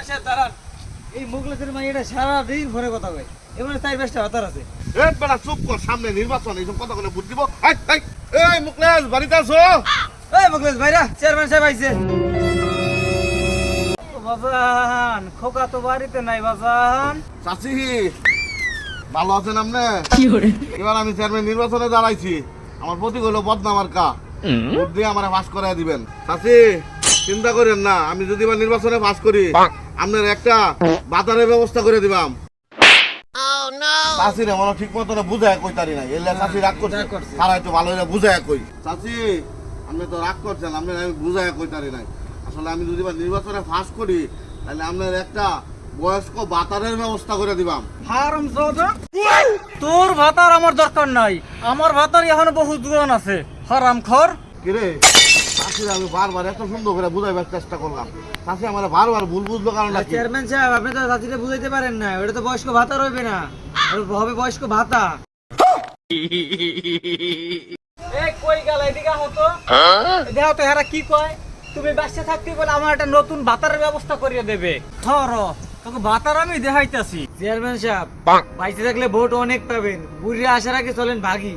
Chairman সাহেব দাঁড়ান। এই মুগলেশের মাইয়াটা সারাদিন ফোনে কথা কয়, এমন 4-5টা হতার আছে। এ বেটা চুপ কর, সামনে নির্বাচন, এইসব কথা বলে বুঝ দিব। এই মুকলেশ বাড়িতে আছো? এই মুগলেশ ভাইরা, চেয়ারম্যান সাহেব আইছে। বাজান, খোকা তো বাড়িতে নাই বাজান। চাচি ভালো আছেন আপনি? এবার আমি চেয়ারম্যান নির্বাচনে দাঁড়াইছি, আমার প্রতীক হলো বদনামার কা, ভোট দিয়ে আমার পাস করাই দিবেন। চাচি চিন্তা করেন না, আমি যদি এবার নির্বাচনে পাস করি আপনার একটা বাজারের ব্যবস্থা করে দিবাম। চাচি রে মনে ঠিক মতো বুঝায় কইতারি নাই, এলে চাচি রাগ করছে, সারা একটু ভালো হইলে বুঝায় কই। চাচি আপনি তো রাগ করছেন, আপনি আমি বুঝায় কইতারি নাই। আসলে আমি যদি এবার নির্বাচনে পাস করি তাহলে আপনার একটা বয়স্ক ভাতারের ব্যবস্থা করে দিবাম। হারামজাদা, তোর ভাতার আমার দরকার নাই, আমার ভাতার এখন বহু দূরন আছে। হারামখোর। কিরে চাচি, আমি বারবার এত সুন্দর করে বুঝাইবার চেষ্টা করলাম, চাচি আমার বারবার ভুল বুঝলো কারণ চেয়ারম্যান সাহেব, আপনি তো চাচিটা বুঝাইতে পারেন না, ওটা তো বয়স্ক ভাতা রইবে না, ওটা হবে বয়স্ক ভাতা। এই কই গেল, এদিকে হতো দেখো তো এরা কি কয়। তুমি বাসে থাকতে বলে আমার একটা নতুন ভাতার ব্যবস্থা করিয়ে দেবে। ধর তোকে ভাতার আমি দেখাইতেছি। চেয়ারম্যান সাহেব, বাইসে থাকলে ভোট অনেক পাবেন, বুড়িরা আসার আগে চলেন ভাগি।